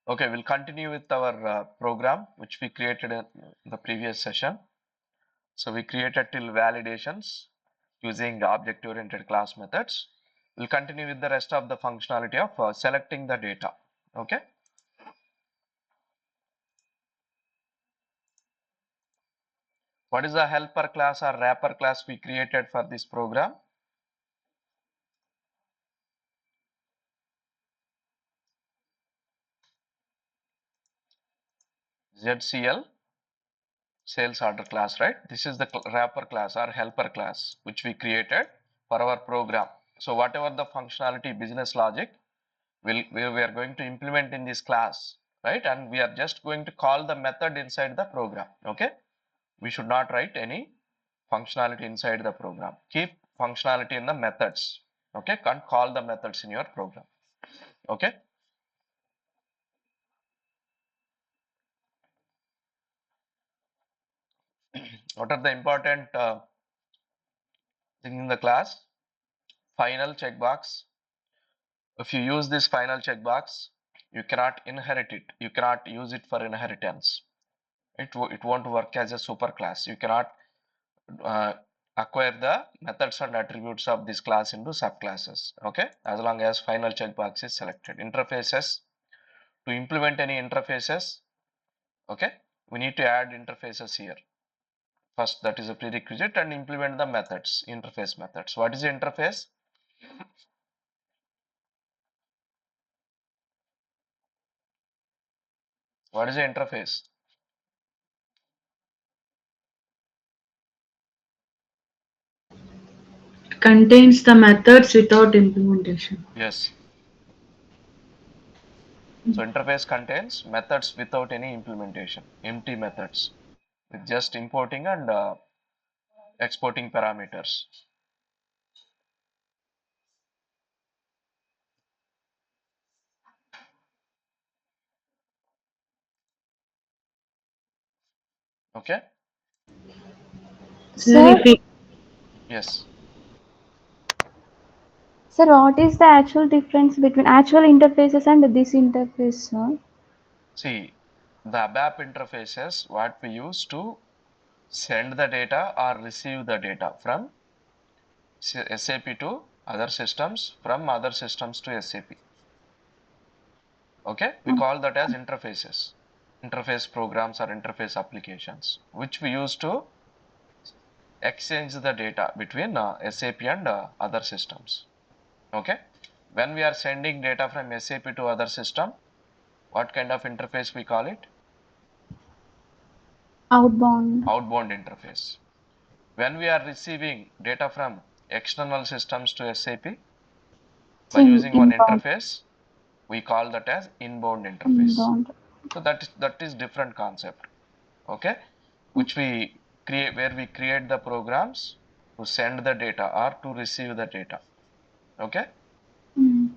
Okay, we'll continue with our program which we created in the previous session. So we created till validations using object-oriented class methods. We'll continue with the rest of the functionality of selecting the data. Okay. What is the helper class or wrapper class we created for this program? ZCL sales order class, right? This is the wrapper class or helper class which we created for our program. So whatever the functionality business logic we are going to implement in this class, right? And we are just going to call the method inside the program. Okay, we should not write any functionality inside the program. Keep functionality in the methods. Okay, can't call the methods in your program. Okay. What are the important things in the class? Final checkbox. If you use this final checkbox, you cannot inherit it. You cannot use it for inheritance. It won't work as a superclass. You cannot uh, acquire the methods and attributes of this class into subclasses. Okay, as long as final checkbox is selected. Interfaces, to implement any interfaces, okay, we need to add interfaces here. First, that is a prerequisite, and implement the methods, interface methods. What is the interface? What is the interface? Contains the methods without implementation. Yes. So interface contains methods without any implementation, empty methods with just importing and exporting parameters. Okay. Then Sir, if we Yes. sir, what is the actual difference between actual interfaces and this interface, sir? See, the ABAP interfaces what we use to send the data or receive the data from SAP to other systems, from other systems to SAP. Okay, we call that as interfaces, interface programs or interface applications, which we use to exchange the data between SAP and other systems. Okay, when we are sending data from SAP to other system, what kind of interface we call it? Outbound. Outbound interface. When we are receiving data from external systems to SAP by using one Inbound. interface, we call that as inbound interface. Inbound. So that is different concept. Okay, which we create, where we create the programs to send the data or to receive the data. Okay, Mm.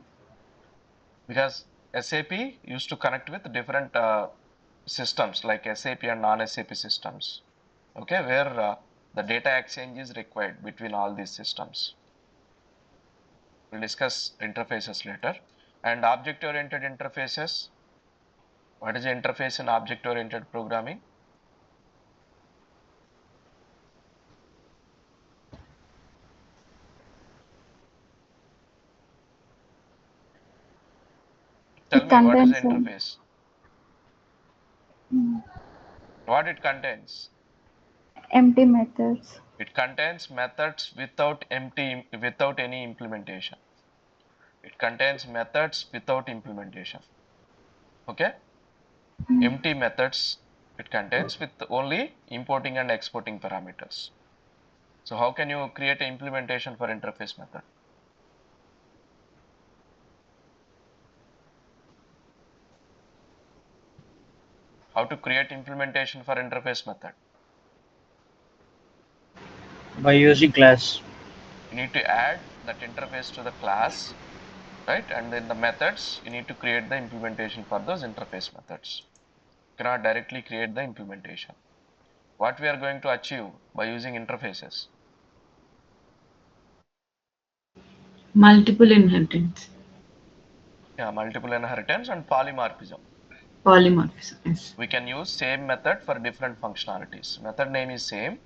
because SAP used to connect with different systems like SAP and non-SAP systems. Okay, where the data exchange is required between all these systems. We'll discuss interfaces later. And object-oriented interfaces. What is the interface in object-oriented programming? Tell It me, what is the contains interface? What it contains? empty methods. It contains methods without any implementation. It contains methods without implementation. Okay, empty methods it contains with only importing and exporting parameters. So how can you create an implementation for interface method? How to create implementation for interface method? by using class. You need to add that interface to the class, right? And in the methods, you need to create the implementation for those interface methods. You cannot directly create the implementation. What we are going to achieve by using interfaces? multiple inheritance. Yeah, multiple inheritance and polymorphism. Polymorphism. Yes. We can use same method for different functionalities. Method name is same.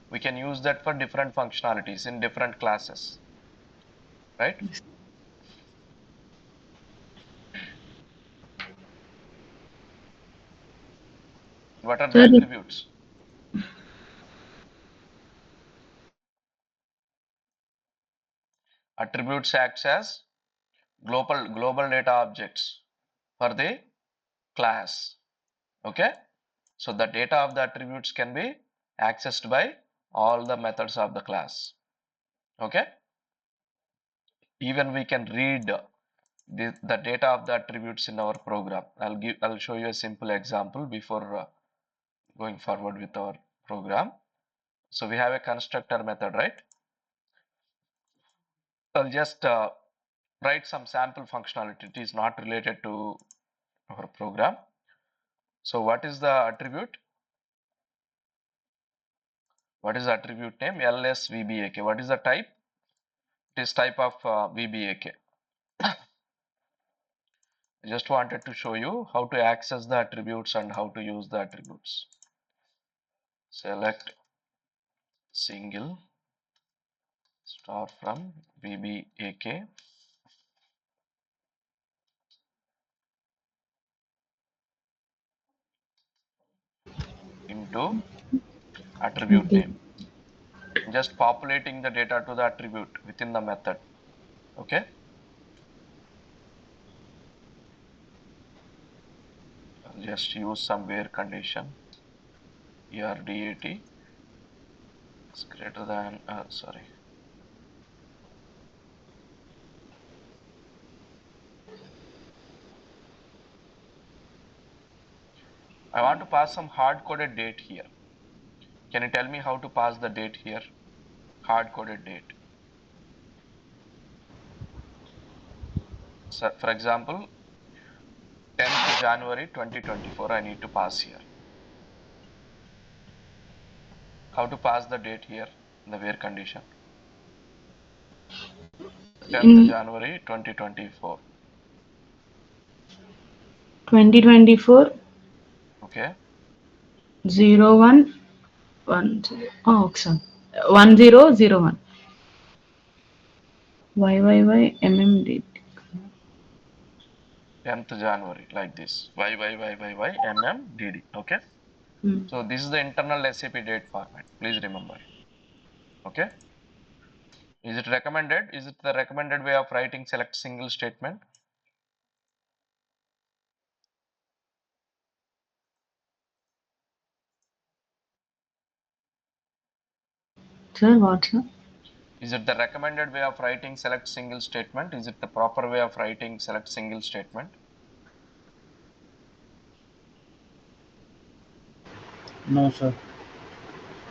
We can use that for different functionalities in different classes, right? What are the Sir, attributes? Attributes acts as global data objects for the class. Okay, so the data of the attributes can be accessed by all the methods of the class. Okay, even we can read the data of the attributes in our program. I'll show you a simple example before going forward with our program. So we have a constructor method, right? I'll just write some sample functionality. It is not related to our program. So what is the attribute? What is the attribute name? LSVBAK. What is the type? It is type of VBAK. I just wanted to show you how to access the attributes and how to use the attributes. Select single star from VBAK into attribute okay. name. Just populating the data to the attribute within the method. Okay. I'll just use some where condition. ERDAT is greater than, sorry. I want to pass some hard-coded date here. Can you tell me how to pass the date here? Hard-coded date. So for example, 10th January 2024, I need to pass here. How to pass the date here in the where condition? 10th In January 2024. 2024, Okay. 0110. Oh, sorry. 1001. YYYMMD. 10th January, like this. YYYYYMMDD. Okay. Hmm. So this is the internal SAP date format. Please remember. Okay. Is it recommended? Is it the recommended way of writing select single statement? Sir, what, sir? Is it the recommended way of writing select single statement? Is it the proper way of writing select single statement? No, sir.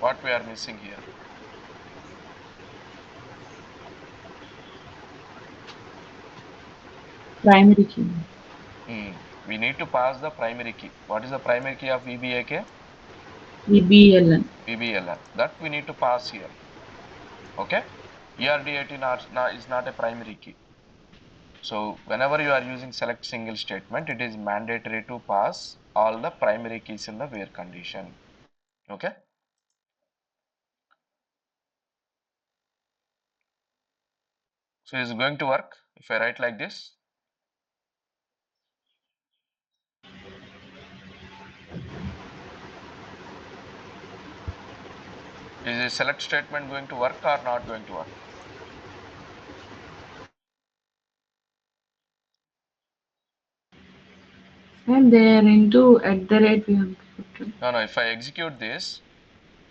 What we are missing here? Primary key. We need to pass the primary key. What is the primary key of VBAK? VBLN. VBLN. That we need to pass here. Okay. ERD18 is not a primary key. So whenever you are using select single statement, it is mandatory to pass all the primary keys in the where condition. Okay. So is it going to work if I write like this? Is the select statement going to work or not going to work? And they are into at the rate we have put. No, if I execute this,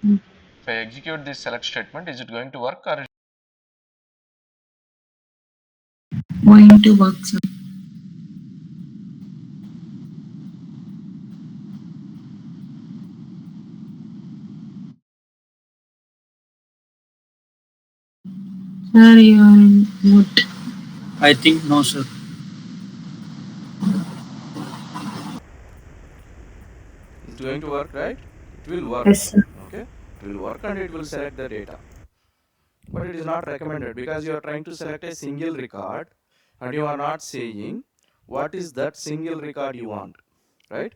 Hmm. if I execute this select statement, is it going to work or Going to work, sir. Sir, you are in mute. I think no, sir. Is it going to work, right? It will work. Yes, sir. Okay, it will work and it will select the data, but it is not recommended because you are trying to select a single record and you are not saying what is that single record you want, right?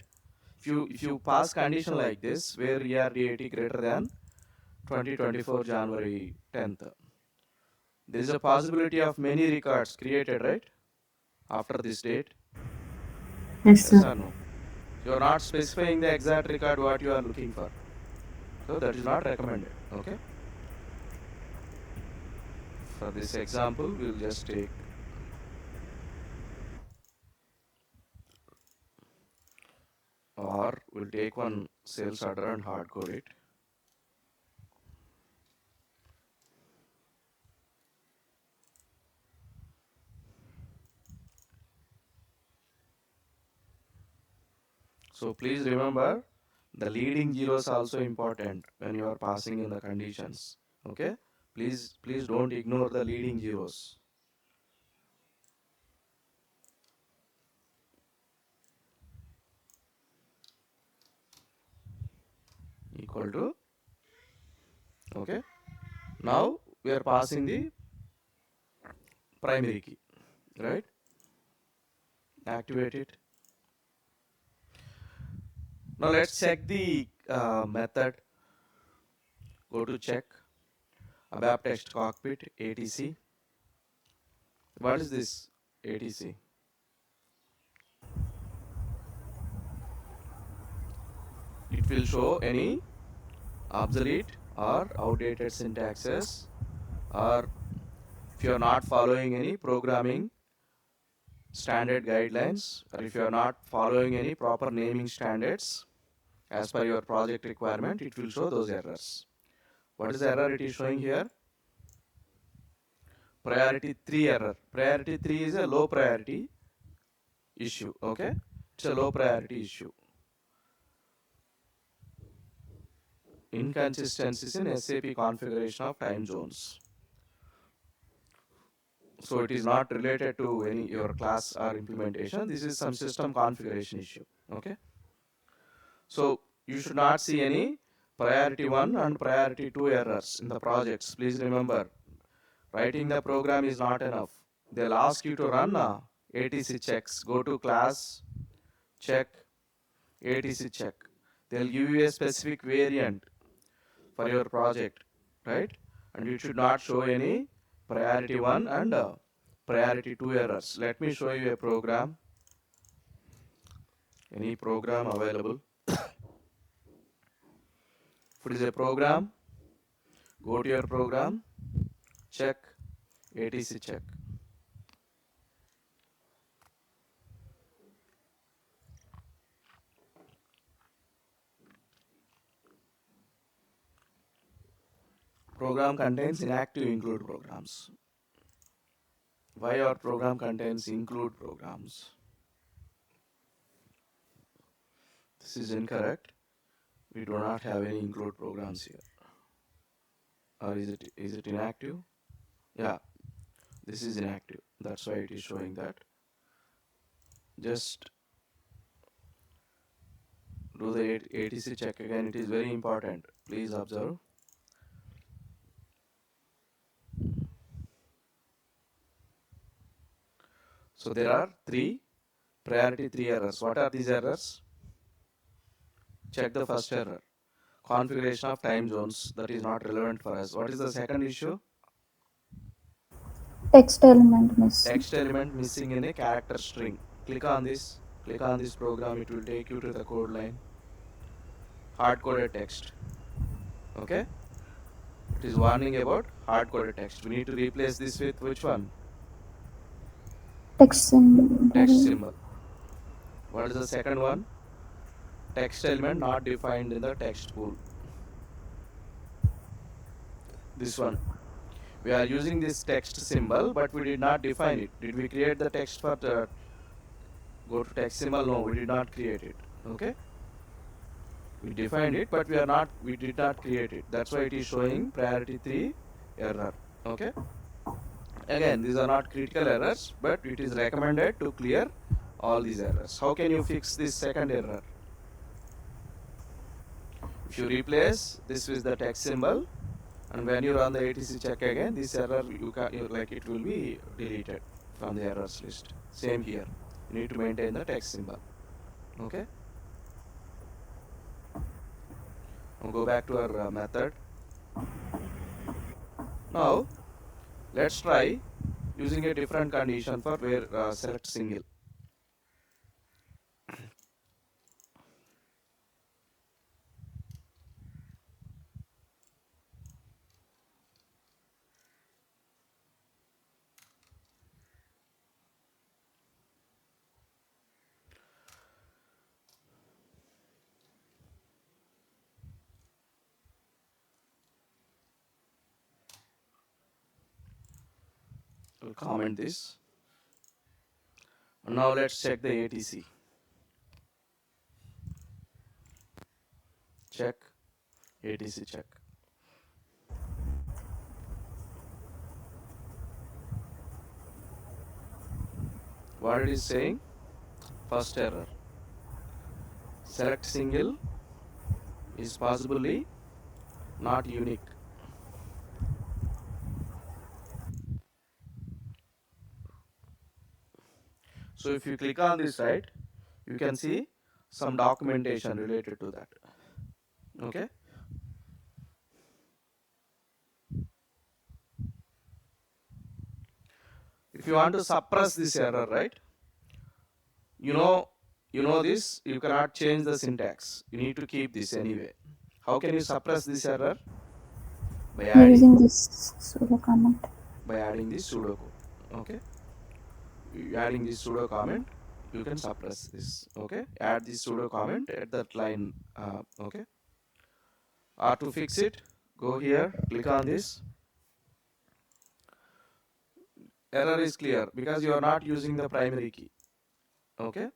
If you pass condition like this where ERDAT greater than 2024 January 10th, there is a possibility of many records created, right, after this date. Yes, Yes sir. or no? You are not specifying the exact record what you are looking for, so that is not recommended. Okay, for this example we will just take, or we'll take one sales order and hard code it. So please remember, the leading zero is also important when you are passing in the conditions. Okay, please don't ignore the leading zeros. Equal to, okay, now we are passing the primary key, right? Activate it. Now let's check the method. Go to check ABAP text cockpit ATC. What is this ATC? It will show any obsolete or outdated syntaxes, or if you are not following any programming standard guidelines, or if you are not following any proper naming standards as per your project requirement, it will show those errors. What is the error it is showing here? Priority 3 error. Priority 3 is a low priority issue. Okay, it's a low priority issue. Inconsistencies in SAP configuration of time zones. So it is not related to any your class or implementation. This is some system configuration issue. Okay, so you should not see any priority 1 and priority 2 errors in the projects. Please remember, writing the program is not enough. They'll ask you to run ATC checks. Go to class, check, ATC check. They'll give you a specific variant for your project, right? And it should not show any priority 1 and priority 2 errors. Let me show you a program. Any program available. If it is a program, go to your program, check, ATC check. Program contains inactive include programs. Why our program contains include programs? This is incorrect. We do not have any include programs here. Or is it inactive? Yeah, this is inactive. That's why it is showing that. Just do the ATC check again. It is very important. Please observe. So there are priority 3 errors. What are these errors? Check the first error. Configuration of time zones. That is not relevant for us. What is the second issue? Text element missing. Text element missing in a character string. Click on this. Click on this program. It will take you to the code line. Hard coded text. Okay. It is warning about hard coded text. We need to replace this with which one? Text symbol. Text symbol. What is the second one? Text element not defined in the text pool. This one. We are using this text symbol, but we did not define it. Did we create the text for the go to text symbol? No, we did not create it. Okay. We defined it, but we did not create it. That's why it is showing priority 3 error. Okay. Again, these are not critical errors, but it is recommended to clear all these errors. How can you fix this second error? If you replace this with the text symbol, and when you run the ATC check again, this error it will be deleted from the errors list. Same here. You need to maintain the text symbol. Okay. Now go back to our method. Now let's try using a different condition for where select single. We'll comment this. And now let's check the ATC. Check. ATC check. What it is saying? First error. Select single is possibly not unique. So if you click on this, right, you can see some documentation related to that. Okay. If you want to suppress this error, right, you know this, you cannot change the syntax. You need to keep this anyway. How can you suppress this error? By Using adding this pseudo comment. this pseudo code. Okay. Adding this pseudo comment, you can suppress this. Okay. Add this pseudo comment at that line. Okay. Or to fix it, go here, click on this. Error is clear because you are not using the primary key. Okay.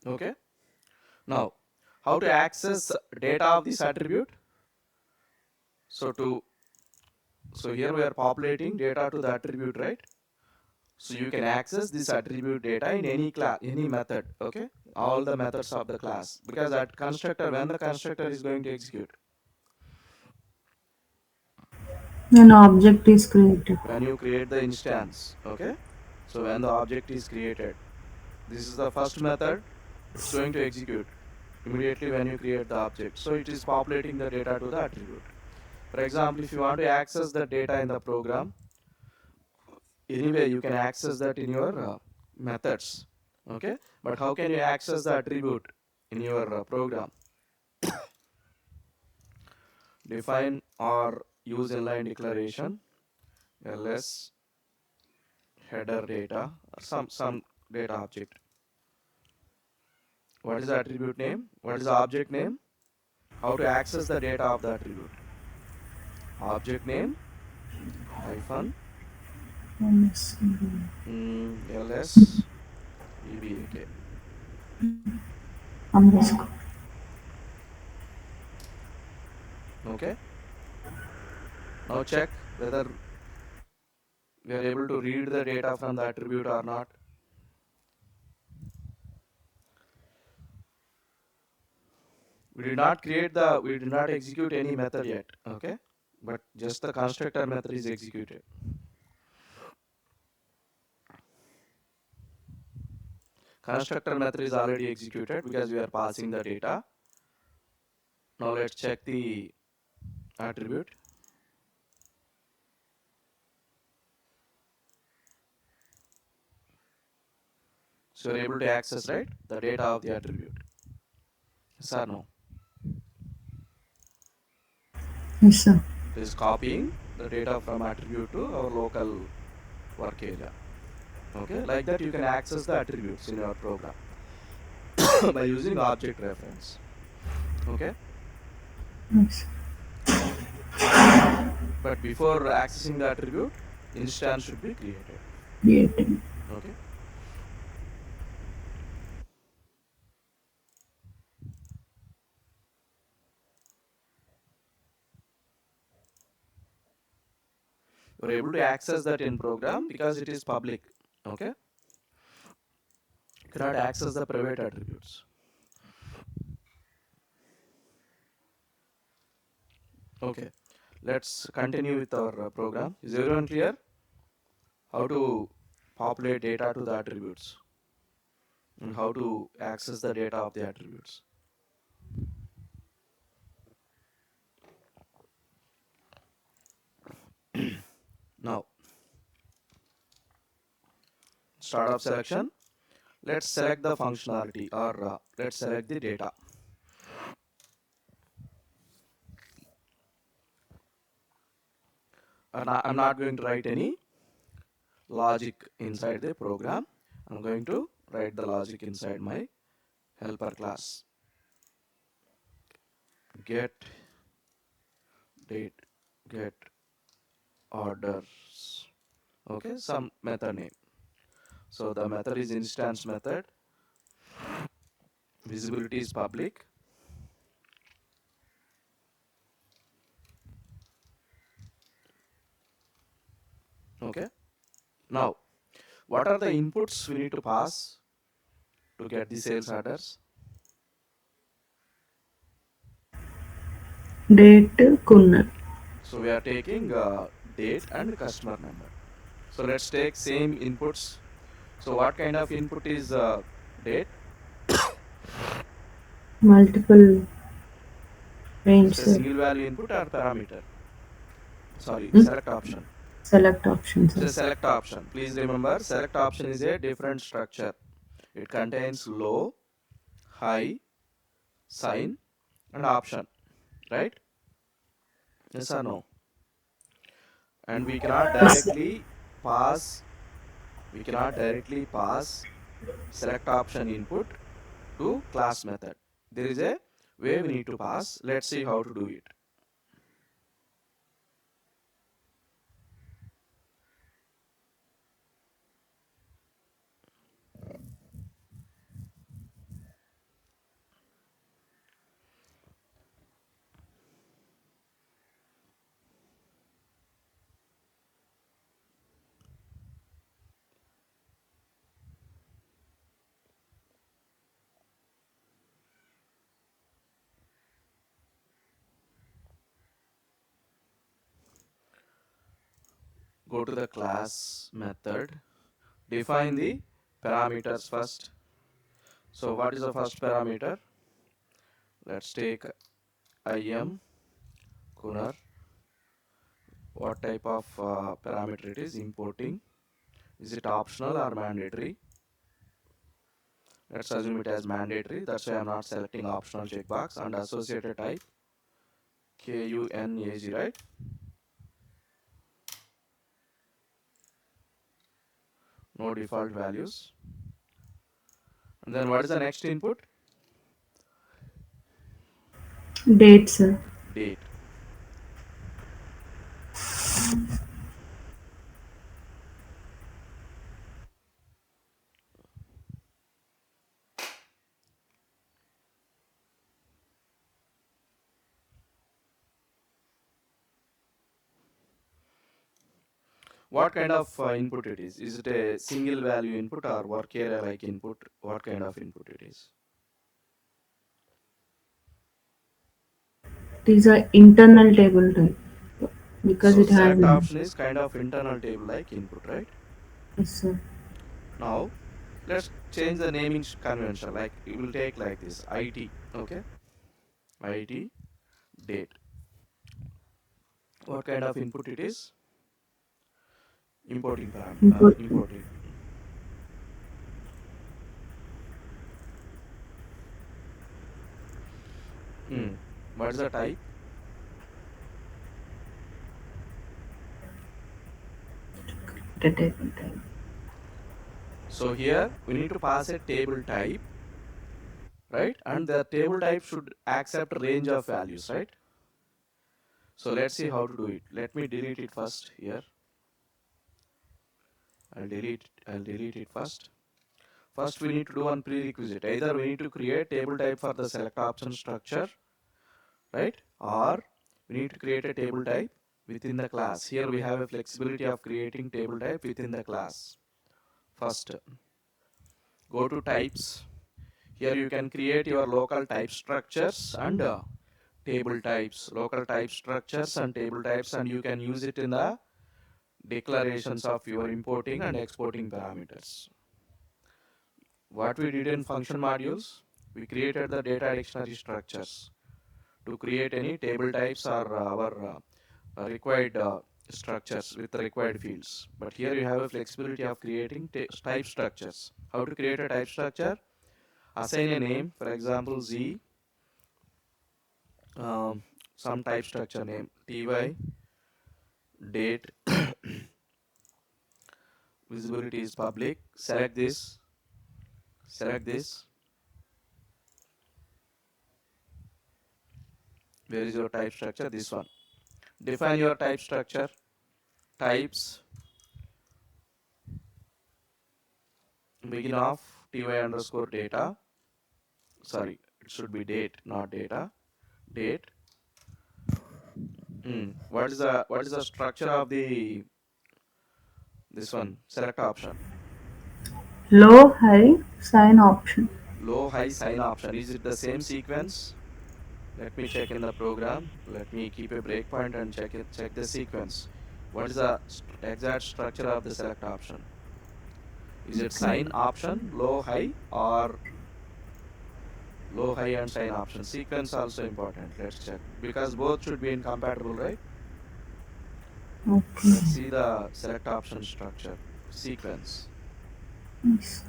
Okay. Now, how to access data of this attribute? So here we are populating data to the attribute, right? So you can access this attribute data in any class, any method. Okay, all the methods of the class, because that constructor, when the constructor is going to execute, An object is created. when you create the instance. Okay, so when the object is created, this is the first method. It's going to execute immediately when you create the object. So it is populating the data to the attribute. For example, if you want to access the data in the program, anyway you can access that in your methods. Okay, but how can you access the attribute in your program? Define or use inline declaration ls header data or some data object. What is the attribute name? What is the object name? How to access the data of the attribute? Object name hyphen ls ebak. Underscore. Okay, now check whether we are able to read the data from the attribute or not. We did not execute any method yet. Okay, but just the constructor method is executed. Constructor method is already executed because we are passing the data. Now let's check the attribute. So you're able to access, right, the data of the attribute. Yes or no? Yes, sir. It is copying the data from attribute to our local work area. Okay, like that you can access the attributes in your program by using object reference. Okay, Yes. but before accessing the attribute, instance should be created. Creating. Okay. You're able to access that in program because it is public. Okay, you cannot access the private attributes. Okay, let's continue with our program. Is everyone clear? How to populate data to the attributes and how to access the data of the attributes. Now, startup selection. Let's select the functionality or let's select the data. I'm not going to write any logic inside the program. I'm going to write the logic inside my helper class. Get date, get orders. Okay, some method name. So the method is instance method. Visibility is public. Okay. Now, what are the inputs we need to pass to get the sales orders? Date Kunal. So we are taking date and customer number. So let's take same inputs. So what kind of input is date? Multiple Is range it a sir. single value input or parameter? Sorry, Hmm? select option. Select option It's a sir. select option. Please remember, select option is a different structure. It contains low, high, sign, and option, right? Yes or no? And we cannot Yes sir. directly pass. We cannot directly pass select option input to class method. There is a way we need to pass. Let's see how to do it. Go to the class method. Define the parameters first. So what is the first parameter? Let's take IM Kunar. What type of parameter it is importing? Is it optional or mandatory? Let's assume it as mandatory. That's why I'm not selecting optional checkbox and associated type KUNAG, right? No default values. And then what is the next input? Date sir. Date. What kind of input it is? Is it a single value input or work area like input? What kind of input it is? These are internal table type because So it has select an option is kind of internal table like input, right? yes sir. Now let's change the naming convention. Like it will take like this IT. Okay, IT date. What kind of input it is? Importing Input importing. What is the type? the table type. So here we need to pass a table type, right? And the table type should accept range of values, right? So let's see how to do it. Let me delete it first here. I'll delete it first. First we need to do one prerequisite. Either we need to create table type for the select option structure, right? Or we need to create a table type within the class. Here we have a flexibility of creating table type within the class. First, go to types. Here you can create your local type structures and table types, local type structures and table types, and you can use it in the declarations of your importing and exporting parameters. What we did in function modules, we created the data dictionary structures to create any table types or our required structures with the required fields. But here you have a flexibility of creating type structures. How to create a type structure? Assign a name, for example, Z, some type structure name, TY, date, visibility is public, select this, where is your type structure? This one. Define your type structure, types, begin of ty underscore data, sorry, it should be date, not data, date. What is the structure of the this one? Select option. Low, high, sign option. Low, high, sign option. Is it the same sequence? Let me check in the program. Let me keep a breakpoint and check the sequence. What is the exact structure of the select option? Is it sign option, low, high, or low, high, and sign option? Sequence also important. Let's check because both should be incompatible, right? Okay. Let's see the select option structure sequence. Yes.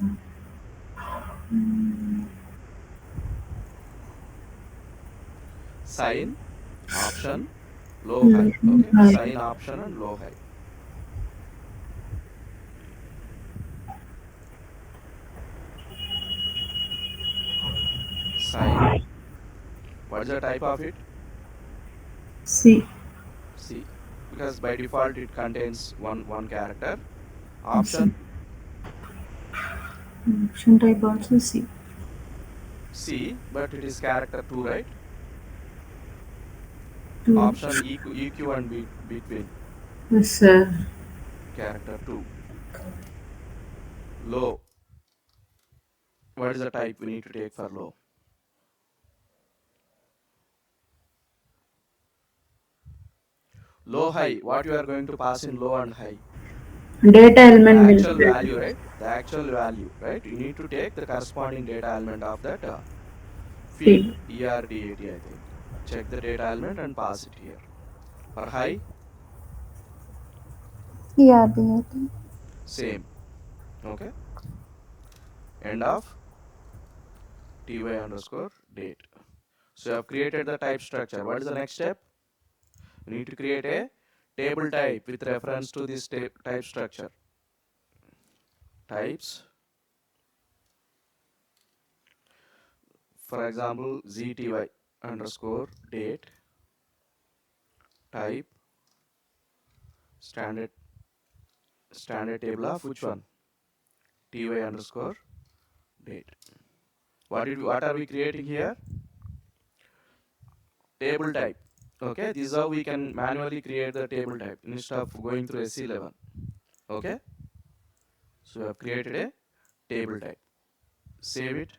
Sign option, low, Low, high. Okay, high. sign option and low, high. Sign. What is the type of it? C. C. Because by default it contains one character. Yes. Option Option type also C. C, but it is character 2, right? 2. Option EQ and between Yes, sir. character 2. Low. What is the type we need to take for low? Low, high. What you are going to pass in low and high? Data The element actual will value, right? The actual value, right? You need to take the corresponding data element of that field, C. ERDAT, I think. Check the data element and pass it here. For high, Yeah, they same. Okay. End of ty underscore date. So you have created the type structure. What is the next step? You need to create a table type with reference to this type structure. Types, for example, zty underscore date, type, standard table of which one? Ty underscore date. What are we creating here? Table type. Okay, this is how we can manually create the table type instead of going through SC11. Okay, so we have created a table type. Save it.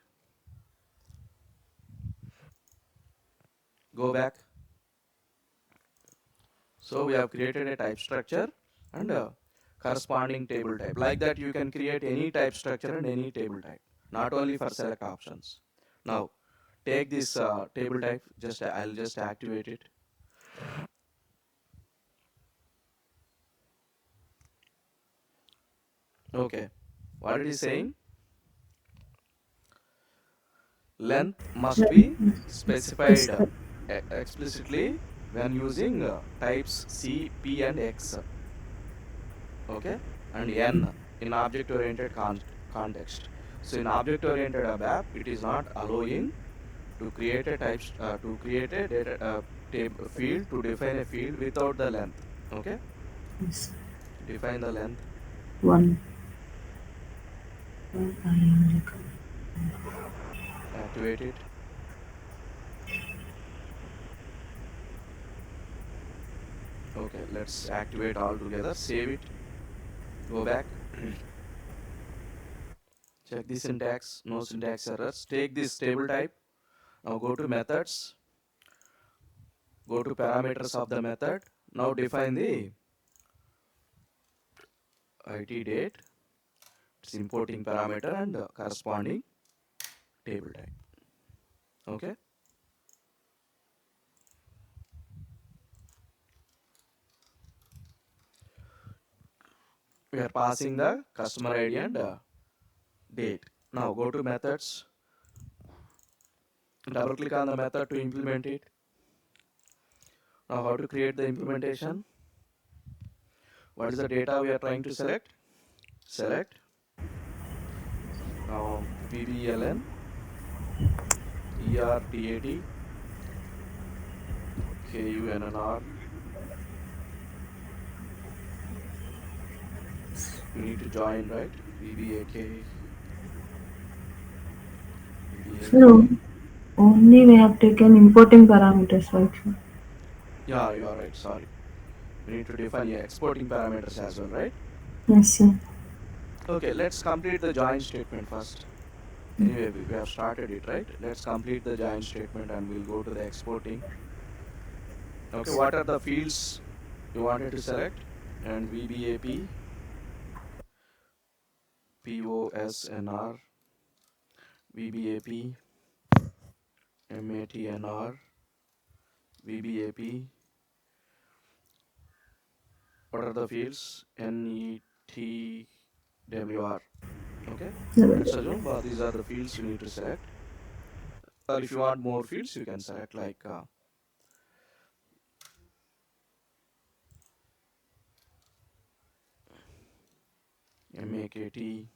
Go back. So we have created a type structure and a corresponding table type. Like that, you can create any type structure and any table type, not only for select options. Now, take this table type. I'll just activate it. Okay, what it is saying? Length must be specified explicitly when using types C, P, and X. Okay, and N in object oriented context. So in object oriented ABAP, it is not allowing to create a to create a data field, to define a field without the length. Okay, Yes. define the length. 1. Activate it. Okay, let's activate all together. Save it. Go back. Check the syntax. No syntax errors. Take this table type. Now go to methods. Go to parameters of the method. Now define the IT date. It's importing parameter and corresponding table type. Okay. We are passing the customer ID and date. Now go to methods. Double click on the method to implement it. Now how to create the implementation? What is the data we are trying to select? Select. Now VBLN ERDAT KUNNR. You need to join, right? VBAK So only we have taken importing parameters, right? Sir? Yeah, you are right. Sorry. We need to define exporting parameters as well, right? Yes, sir. Okay, let's complete the join statement first. Anyway, we have started it, right? Let's complete the join statement and we'll go to the exporting. Okay, what are the fields you wanted to select? And VBAP, POSNR, VBAP, MATNR, VBAP. What are the fields? NETWR. Okay, let's assume these are the fields you need to select. Or if you want more fields, you can select like MAKT,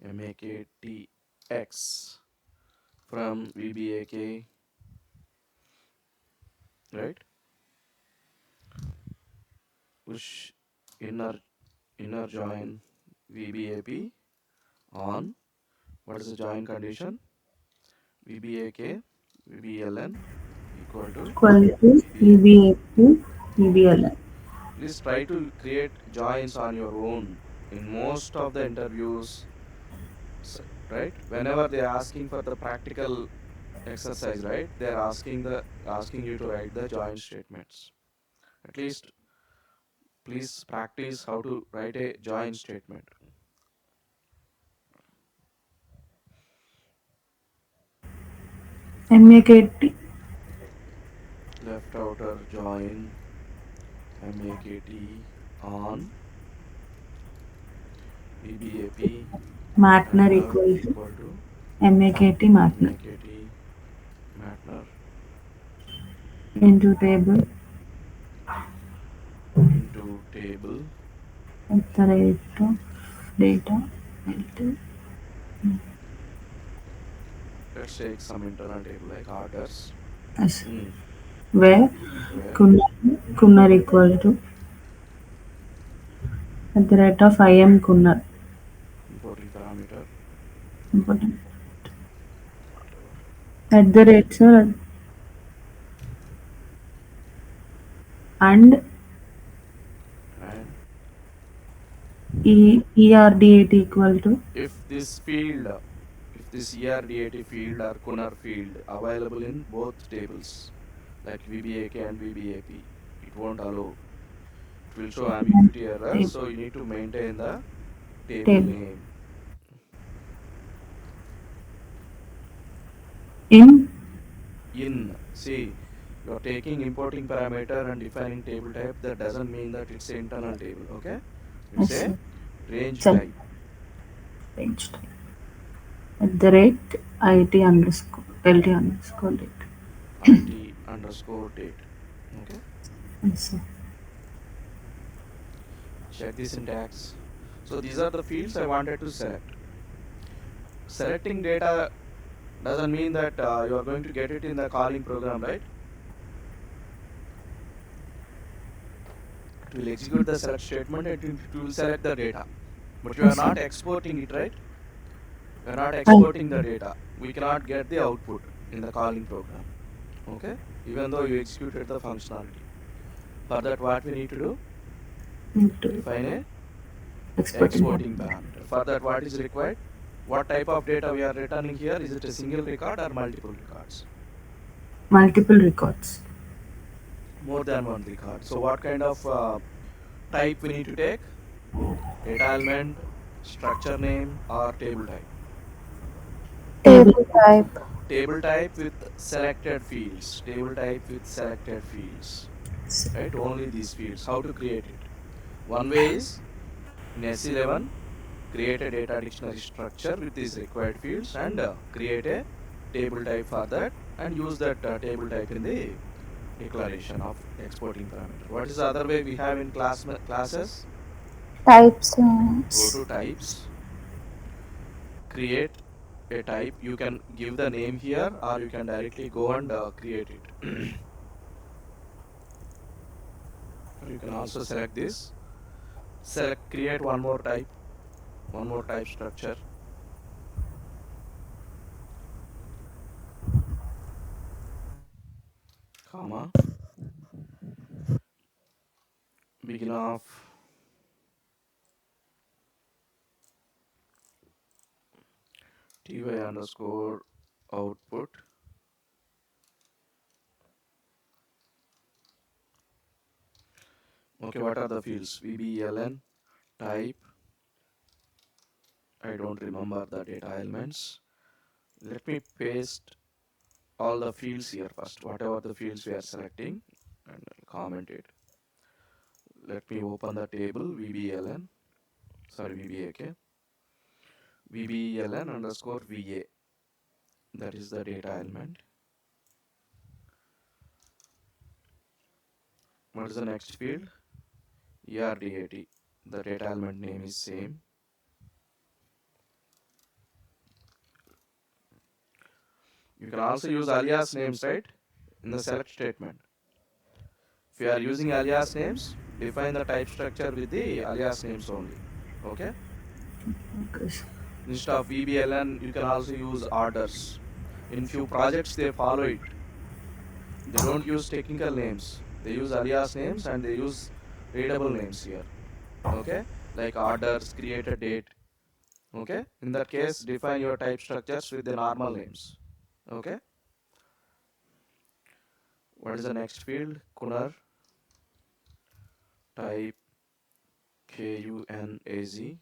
MAKTX from VBAK, right? Push inner join VBAP on. What is the join condition? VBAK, VBLN equal to Equal to VBAP. EBAP, EBLN. Please try to create joins on your own. In most of the interviews, right? Whenever they are asking for the practical exercise, right? They are asking you to write the join statements. At least please practice how to write a join statement. MAKT. Left outer join MAKT on VBAP Matner Matner equal to equal to MAKT Matner MAKT Matner into table into table. at the rate of data. LT. Let's take some internal table like orders. Yes. Mm. Where Where Kunnar equal to at the rate of IM Kunnar. importing parameter Important. At the rate, sir, and and ERDAT equal to if this field, if this ERDAT field or Kunnar field available in both tables like VBAK and VBAP, it won't allow. It will show ambiguity error, table. so you need to maintain the table Table. name. In See, you are taking importing parameter and defining table type. That doesn't mean that it's an internal table. Okay, it's yes, a sir. range Check type. range type. At the rate IT underscore LT underscore date. IT underscore date. Okay, Yes, sir. check the syntax. So these are the fields I wanted to select. Selecting data doesn't mean that you are going to get it in the calling program, right? It will execute the select statement and it will select the data. But you are Yes, sir. not exporting it, right? We are not I, exporting the data. We cannot get the output in the calling program. Okay? Even though you executed the functionality. For that, what we need to do? need to Define a exporting exporting parameter. For that, what is required? What type of data we are returning here? Is it a single record or multiple records? multiple records. more than one record. So what kind of type we need to take? Data element, structure name, or table type? Table. Table type. Table type with selected fields. Table type with selected fields. Right? Only these fields. How to create it? One way is in S11, create a data dictionary structure with these required fields and create a table type for that and use that table type in the declaration of exporting parameter. What is the other way we have in classes? Types. Go to types, create a type. You can give the name here or you can directly go and create it. Or you can also select this. Select create one more type structure, comma, begin of ty underscore output. Okay, what are the fields? VBELN, type. I don't remember the data elements. Let me paste all the fields here first, whatever the fields we are selecting, and I'll comment it. Let me open the table VBLN, sorry VBAK, VBLN underscore VA. That is the data element. What is the next field? ERDAT. The data element name is same. You can also use alias names, right? In the select statement. If you are using alias names, define the type structure with the alias names only. Okay? Okay. Instead of VBLN, you can also use orders. In few projects, they follow it. They don't use technical names. They use alias names and they use readable names here. Okay? Like orders, create a date. Okay? In that case, define your type structures with the normal names. Okay? What is the next field? Kunar. Type KUNAZ.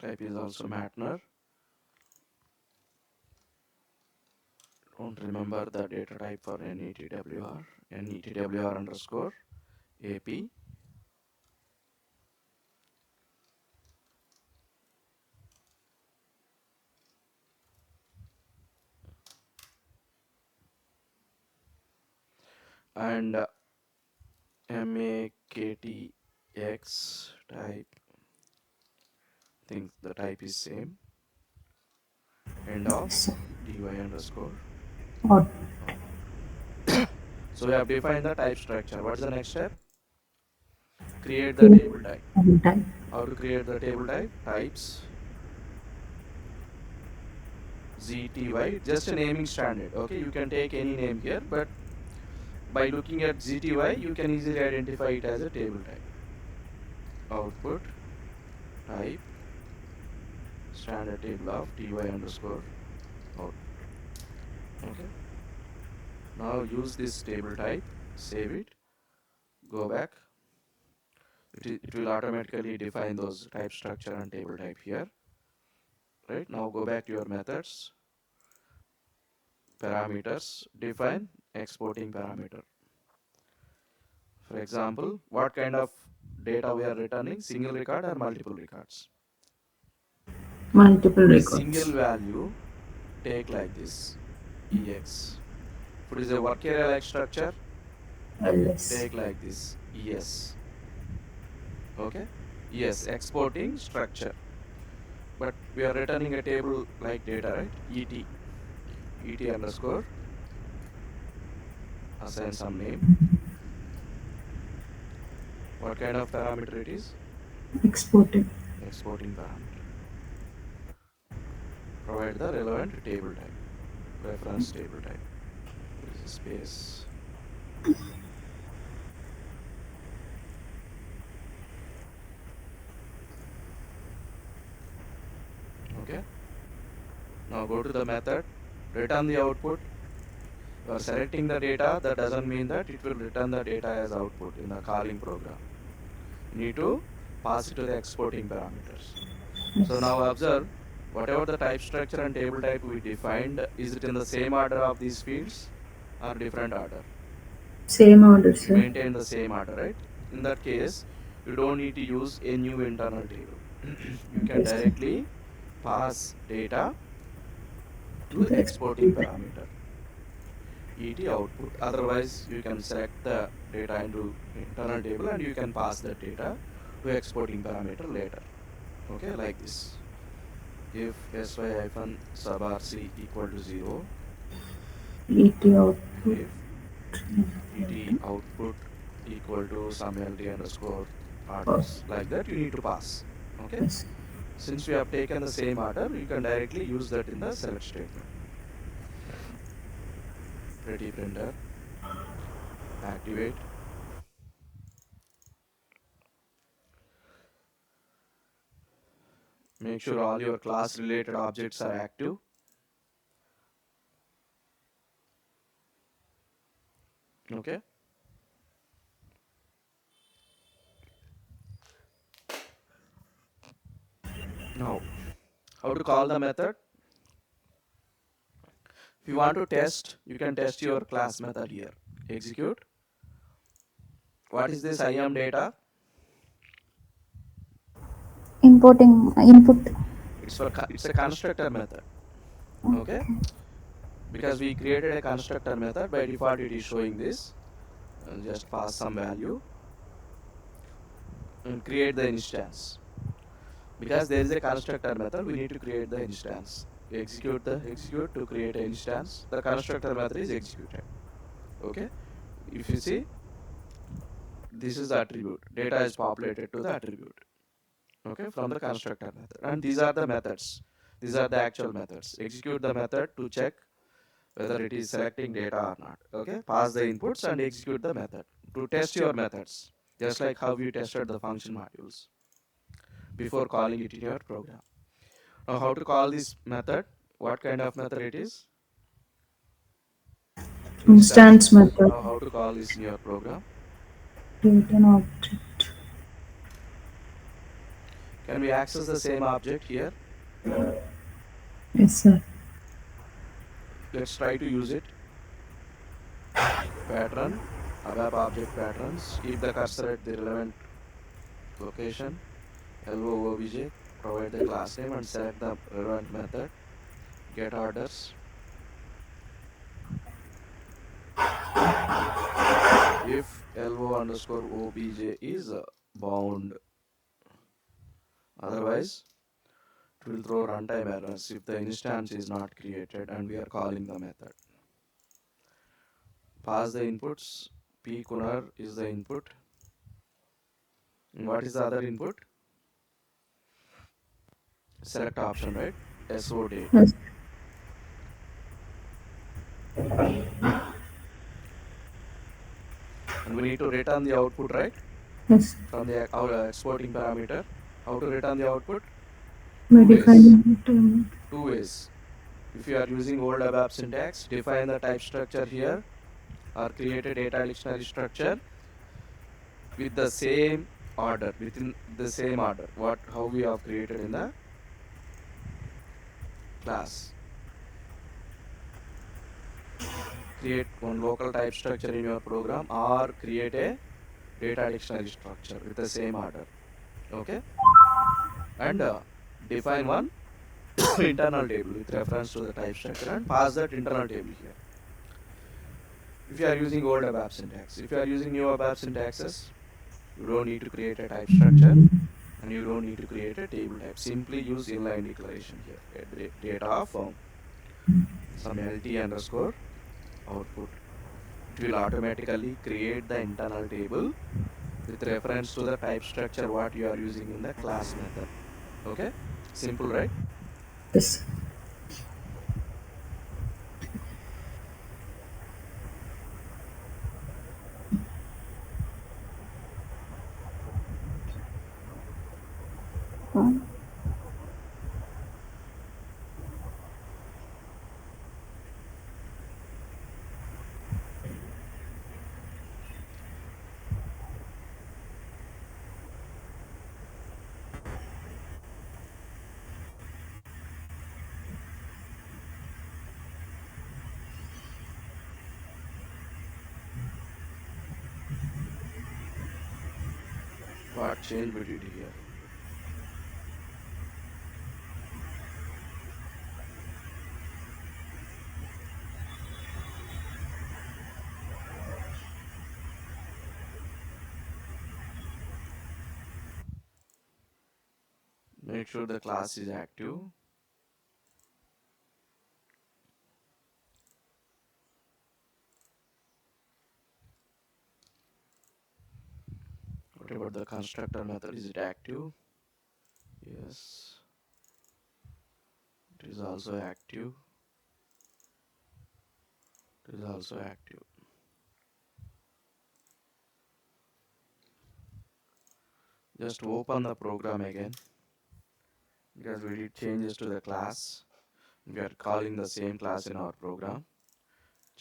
Type is also Matner. Don't remember the data type for NETWR. NETWR underscore AP. And MAKTX type. Think the type is same. End of dy underscore. Or So we have defined the type structure. What's the next step? Create the create table type. table type. How to create the table type? Types ZTY, just a naming standard. Okay, you can take any name here, but by looking at ZTY, you can easily identify it as a table type. Output type standard table of ty underscore out. Okay. Now use this table type, save it, go back. It will automatically define those type structure and table type here. Right, now go back to your methods, parameters, define exporting parameter. For example, what kind of data we are returning, single record or multiple records? Multiple Single records. value, take like this, EX. If it is a work area like structure, LS. take like this, ES. Okay? Yes, exporting structure. But we are returning a table like data, right? ET underscore, assign some name. What kind of parameter it is? Exported. Exporting parameter. provide the relevant table type, reference table type. There is a space. Okay. Now go to the method, return the output. You are selecting the data, that doesn't mean that it will return the data as output in the calling program. You need to pass it to the exporting parameters. So Yes. now observe, whatever the type structure and table type we defined, is it in the same order of these fields or different order? Same order, We sir. maintain the same order, right? In that case, you don't need to use a new internal table. You can Yes, sir. directly pass data To to the exporting exporting. parameter, et output. Otherwise, you can select the data into internal table and you can pass that data to exporting parameter later. Okay, like this. If sy-sub rc equal to 0, ET and output. if et output equal to some lt underscore Oh, orders, like that you need to pass. Okay, yes. since we have taken the same order, you can directly use that in the select statement. Pretty printer, activate. Make sure all your class related objects are active. Okay, now how to call the method. If you want to test, you can test your class method here. Execute. What is this IAM data? Importing input. It's a constructor method. Okay, because we created a constructor method, by default it is showing this. Just pass some value and create the instance. Because there is a constructor method, we need to create the instance. Execute to create an instance. The constructor method is executed. Okay, if you see, this is the attribute. Data is populated to the attribute. Okay, from the constructor method. And these are the methods. These are the actual methods. Execute the method to check whether it is selecting data or not. Okay, pass the inputs and execute the method to test your methods, just like how you tested the function modules before calling it in your program. Now, how to call this method? What kind of method it is? Instance Instance method. method. Now, how to call this in your program? Create an object. Can we access the same object here? Yes, sir. Let's try to use it. Pattern, ABAP object patterns. Keep the cursor at the relevant location. LOOBJ, provide the class name and select the relevant method. Get orders. If LO underscore OBJ is bound, otherwise it will throw runtime errors if the instance is not created and we are calling the method. Pass the inputs. P kunar is the input. And what is the other input? Select option, right? SO date. Yes. And we need to return the output, right? Yes. From the exporting parameter. How to return the output? By Two ways. defining the Two ways. If you are using old ABAP syntax, define the type structure here or create a data dictionary structure with the same order, within the same order, how we have created in the class. Create one local type structure in your program or create a data dictionary structure with the same order. Okay, and define one internal table with reference to the type structure and pass that internal table here. If you are using old ABAP syntax, if you are using new ABAP syntaxes, you don't need to create a type structure and you don't need to create a table type. Simply use inline declaration here. Data of some lt underscore output. It will automatically create the internal table with reference to the type structure what you are using in the class method. Okay, simple, right? yes. One. What change we did here? Make sure the class is active. What about the constructor method? Is it active? Yes, it is also active. It is also active. Just open the program again because we did changes to the class. We are calling the same class in our program.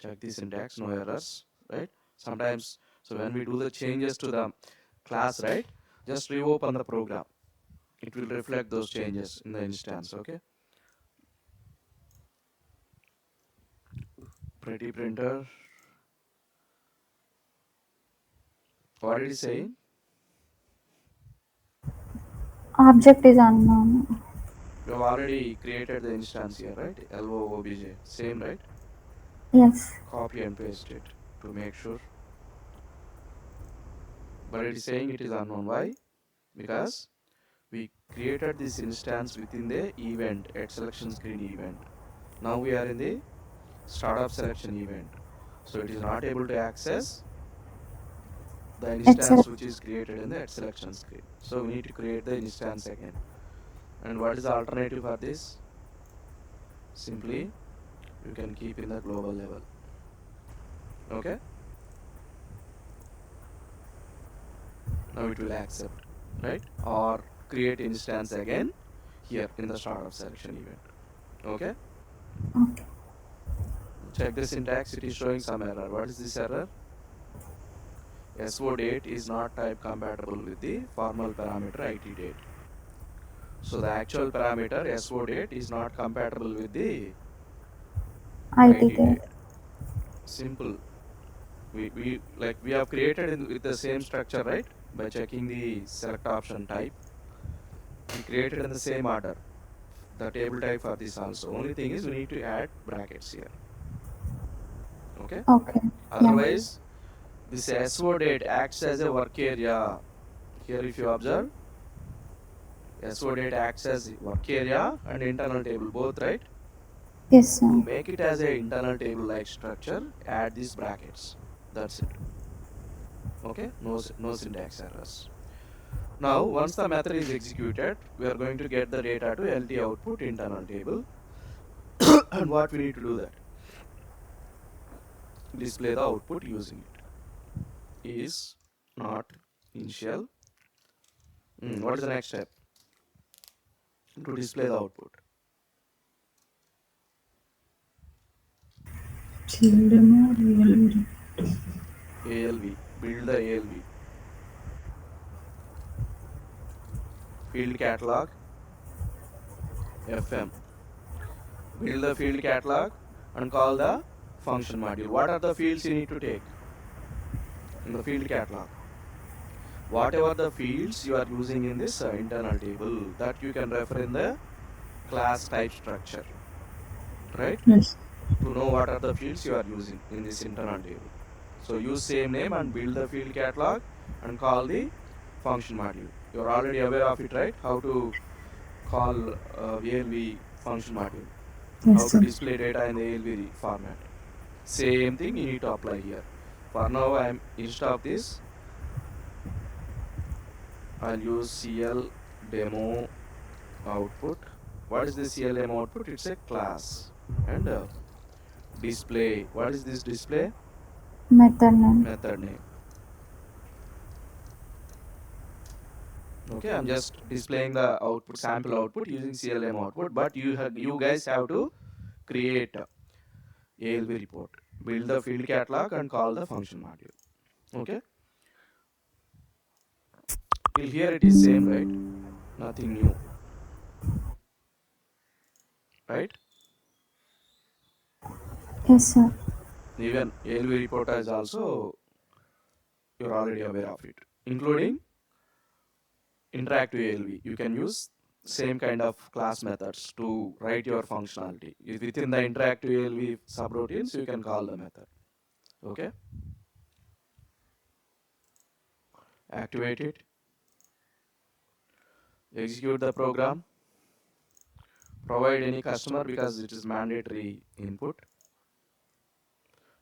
Check the syntax, no errors, right? Sometimes, so when we do the changes to the class, right, just reopen the program. It will reflect those changes in the instance, okay? Pretty printer. What did he say? Object is unknown. We have already created the instance here, right? LOOBJ, same, right? Yes. Copy and paste it to make sure. But it is saying it is unknown. Why? Because we created this instance within the event at selection screen event. Now we are in the startup selection event. So it is not able to access the It's a instance which is created in the at selection screen. So we need to create the instance again. And what is the alternative for this? Simply you can keep in the global level. Okay? Now it will accept, right? Or create instance again here in the startup selection event. Okay? okay. Check the syntax, it is showing some error. What is this error? SO date is not type compatible with the formal parameter IT date. So the actual parameter SO date is not compatible with the IT IT there. date. Simple. We have created with the same structure, right? By checking the select option type, we created in the same order the table type for this also. Only thing is we need to add brackets here. Okay. Okay. Yeah. Otherwise, this SO date acts as a work area. Here, if you observe, SO date acts as work area and internal table both, right? Yes, To sir. make it as a internal table like structure, add these brackets. That's it. Okay. No syntax errors. Now, once the method is executed, we are going to get the data to LT output internal table. And what we need to do that? Display the output using it. Is not initial. What is the next step? To display the output. Children are really. ALV. Build the ALV. Field catalog. FM. Build the field catalog and call the function module. What are the fields you need to take in the field catalog? Whatever the fields you are using in this internal table, that you can refer in the class type structure, right? Yes. To know what are the fields you are using in this internal table. So use same name and build the field catalog and call the function module. You are already aware of it, right? How to call ALV function module. How Yes, to sir. display data in the ALV format. Same thing you need to apply here. For now, instead of this, I'll use CL demo output. What is the CL demo output? It's a class. And display. What is this display? Method name. Method name. Okay, I'm just displaying the output, sample output using CLM output, but you guys have to create ALV report, build the field catalog and call the function module. Okay, till here it is same, right? Nothing new, right? Yes, sir. Even ALV report is also, you're already aware of it, including interactive ALV. You can use same kind of class methods to write your functionality. Within the interactive ALV subroutines, you can call the method. Okay, activate it, execute the program, provide any customer because it is mandatory input,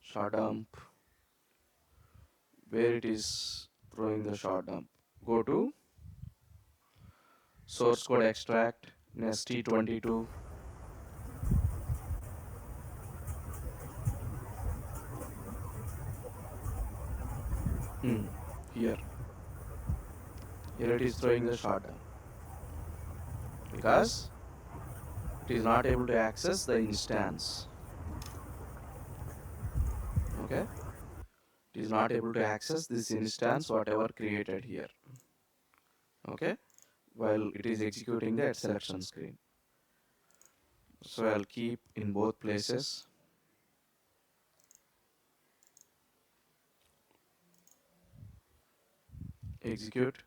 short dump, where it is throwing the short dump. Go to source code extract, ST22. Here, it is throwing the short dump because it is not able to access the instance. Okay, it is not able to access this instance whatever created here. Okay, while it is executing the selection screen. So I'll keep in both places. Execute.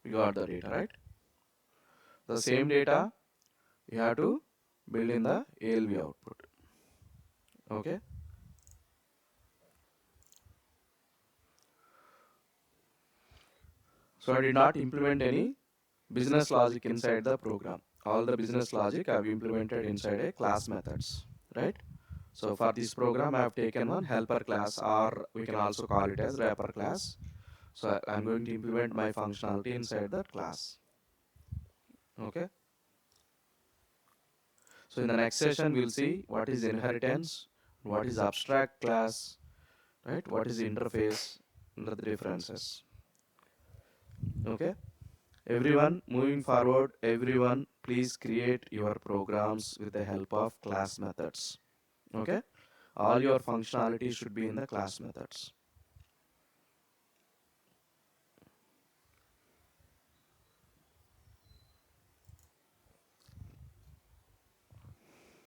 We got the data, right? The same data you have to build in the ALV output. Okay, so I did not implement any business logic inside the program. All the business logic I have implemented inside a class methods, right? So for this program I have taken one helper class, or we can also call it as wrapper class. So I'm going to implement my functionality inside that class. Okay, so in the next session we'll see what is inheritance, what is abstract class, right? What is interface, and the differences. Okay, everyone, moving forward, everyone please create your programs with the help of class methods. Okay, all your functionality should be in the class methods.